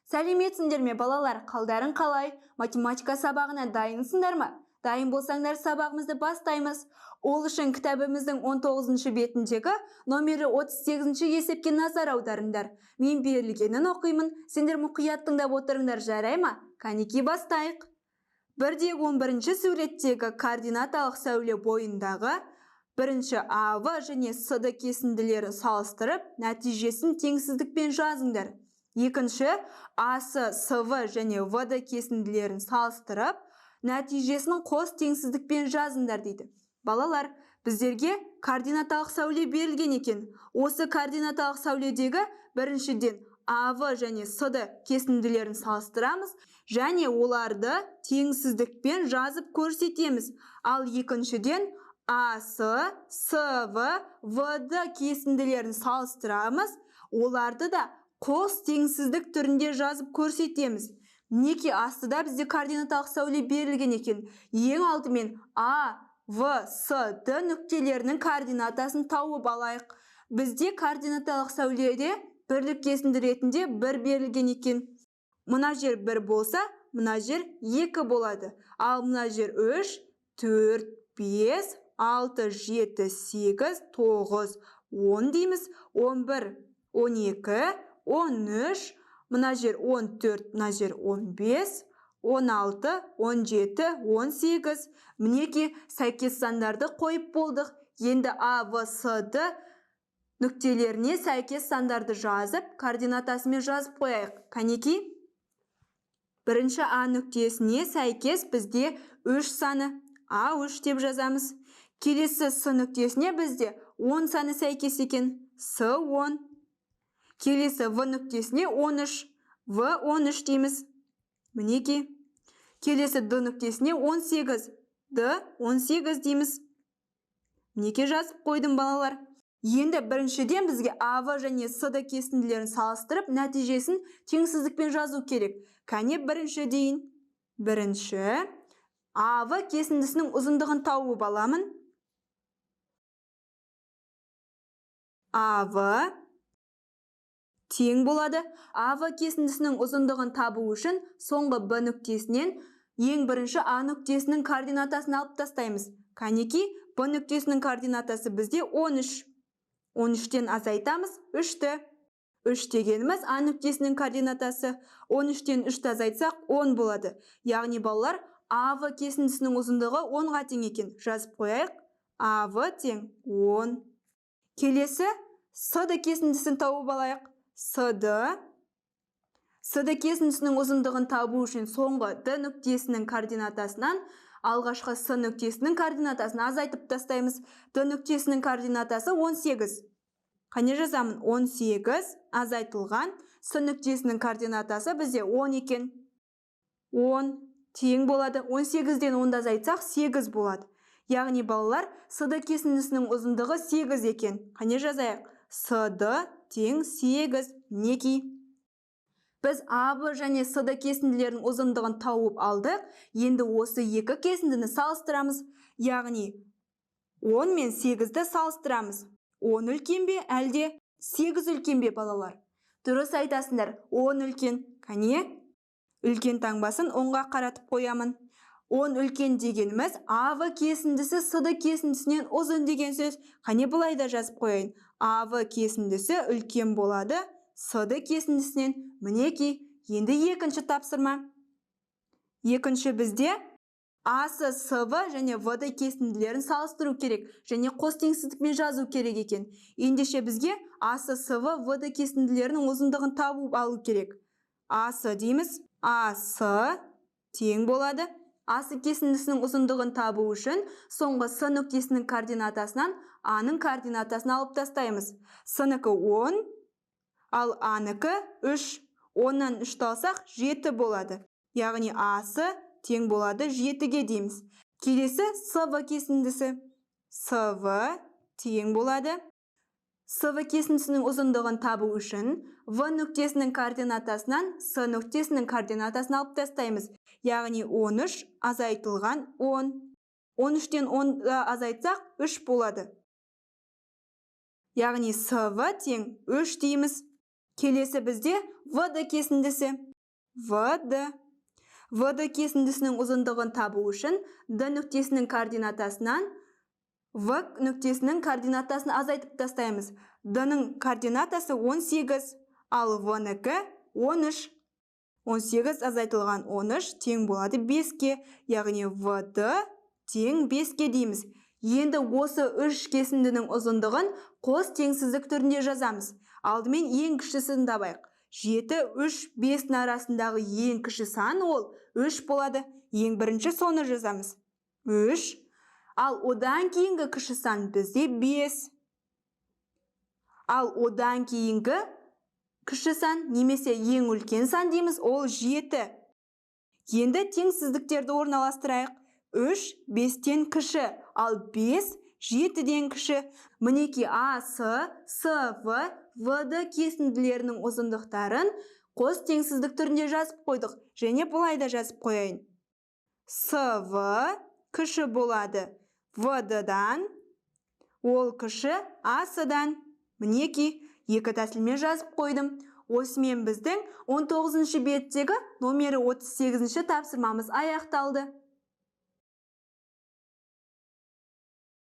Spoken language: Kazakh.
Сәлеметсіңдер ме балалар, қалдарың қалай? Математика сабағына дайынсыңдар ма? Дайын болсаңдар сабағымызды бастаймыз. Ол үшін кітабымыздың 19-шы бетіндегі номері 38-ші есепке назар аударыңдар. Мен берілгенін оқимын, сендер мұқият тыңдап отырыңдар, жарай ма? Кәнеки бастайық. 1-11-ші суреттегі координаталық сәуле бойындағы бірінші А-В және С-ді кесінділерін салыстырып, нәтижесін теңсіздікпен жазыңдар. Екінші, А-С, С-В және В-ді кесінділерін салыстырып, нәтижесін қос теңсіздікпен жазыңдар дейді. Балалар, біздерге координаталық сәуле берілген екен. Осы координаталық сәуледегі біріншіден А-В және С-ді кесінділерін салыстырамыз, және оларды теңсіздікпен жазып көрсетеміз. Ал екіншіден А-С, С-В, В-ді кесінділерін салыстырамыз, оларды да қос теңсіздік түрінде жазып көрсетеміз. Неке астыда бізде координаталық сәуле берілген екен. Ең алдымен А, В, С-ді нүктелерінің координатасын тауып алайық. Бізде координаталық сәуледе бірлік кесінді ретінде 1 берілген екен. Мына жер 1 болса, мына жер 2 болады. Ал мына жер 3, 4, 5, 6, 7, 8, 9, 10 дейміз. 11, 12, 13, мына жер 14, мына жер 15, 16, 17, 18. Мінеки сәйкес сандарды қойып болдық. Енді А, В, С-ді нүктелеріне сәйкес сандарды жазып, координатасымен жазып қояйық. Кәнеки? Бірінші А нүктесіне сәйкес бізде 3 саны. А3 деп жазамыз. Келесі С нүктесіне бізде 10 саны сәйкес екен. С10. Келесі В нүктесіне 13. В13 дейміз. Мінеки. Келесі Д нүктесіне 18. Д18 дейміз. Мінеки жазып қойдым балалар. Енді біріншіден бізге А-В және С-ді кесінділерін салыстырып, нәтижесін теңсіздікпен жазу керек. Кәне бірінші дейін. Бірінші. А-В кесіндісінің ұзындығын тауып аламын. А-В тең болады. А-В кесіндісінің ұзындығын табу үшін соңғы Б нүктесінен ең бірінші А нүктесінің координатасын алып тастаймыз. Кәнеки, Б нүктесінің координатасы бізде 13. 13-тен азайтамыз 3-ті. 3 дегеніміз А нүктесінің координатасы. 13-тен 3-ті азайтсақ 10 болады. Яғни балалар, А-В кесіндісінің ұзындығы 10-ға тең екен. Жазып қояйық. А-В тең 10. Келесі С-ді кесіндісін тауып алайық. С-ді кесіндісінің ұзындығын табу үшін соңғы Д нүктесінің координатасынан алғашқы С нүктесінің координатасын азайтып тастаймыз. Д нүктесінің координатасы 18. Қане жазамын? 18 азайтылған С нүктесінің координатасы бізде 10 екен. 10 тең болады. 18-ден 10-ды азайтсақ 8 болады. Яғни балалар, С-ді кесіндісінің ұзындығы 8 екен. Қане жазайық? С-ді тең 8. Неки? Біз А-В және С-ді кесінділерінің ұзындығын тауып алдық. Енді осы екі кесіндіні салыстырамыз. Яғни 10 мен 8-ді салыстырамыз. 10 үлкен бе, әлде 8 үлкен бе балалар? Дұрыс айтасыңдар, 10 үлкен. Кәне? Үлкен таңбасын 10-ға қаратып қоямын. 10 үлкен дегеніміз А-В кесіндісі С-ді кесіндісінен ұзын деген сөз. Қане бұлай да жазып қойайын. А-В кесіндісі үлкен болады С-ді кесіндісінен. Мінеки, енді екінші тапсырма. Екінші бізде А-С, С-В және В-ді кесінділерін салыстыру керек. Және қос теңсіздікпен жазу керек екен. Ендеше бізге А-С, С-В, В-ді кесінділерінің ұзындығын табу алу керек. А-С дейміз. А-С тең болады. А-С кесіндісінің ұзындығын табу үшін соңғы С нүктесінің координатасынан А-ның координатасын алып тастаймыз. С-нікі 10, ал А-нікі 3. 10-нан 3-ті алсақ 7 болады. Яғни А-С тең болады 7-ге дейміз. Келесі С-В кесіндісі. С-В тең болады. С-В кесіндісінің ұзындығын табу үшін В нүктесінің координатасынан С нүктесінің координатасын алып тастаймыз. Яғни 13 азайтылған 10. 13-тен 10 азайтсақ 3 болады. Яғни С-В тең 3 дейміз. Келесі бізде В-ді кесіндісі. ВД. ВД кесіндісінің ұзындығын табу үшін Д нүктесінің координатасынан В нүктесінің координатасын азайтып тастаймыз. Д-ның координатасы 18, ал В-нікі 13. 18 азайтылған 13 тең болады 5-ке, яғни ВД тең 5-ке дейміз. Енді осы үш кесіндінің ұзындығын қос теңсіздік түрінде жазамыз. Алдымен ең кішісін табайық. 7, 3, 5 арасындағы ең кіші сан ол 3 болады. Ең бірінші соны жазамыз. 3. Ал одан кейінгі кіші сан бізде 5. Ал одан кейінгі кіші сан немесе ең үлкен сан дейміз, ол 7. Енді теңсіздіктерді орналастырайық. 3 5-тен кіші, ал 5 7-ден кіші. Мінеки А, С, В, ВД кесінділерінің ұзындықтарын қос теңсіздік түрінде жазып қойдық. Және бұлай да жазып қояйын. СВ кіші болады ВД-дан, ол кіші АС-дан. Мінеки екі тәсілмен жазып қойдым. Осымен біздің 19-ші беттегі номері 38-ші тапсырмамыз аяқталды.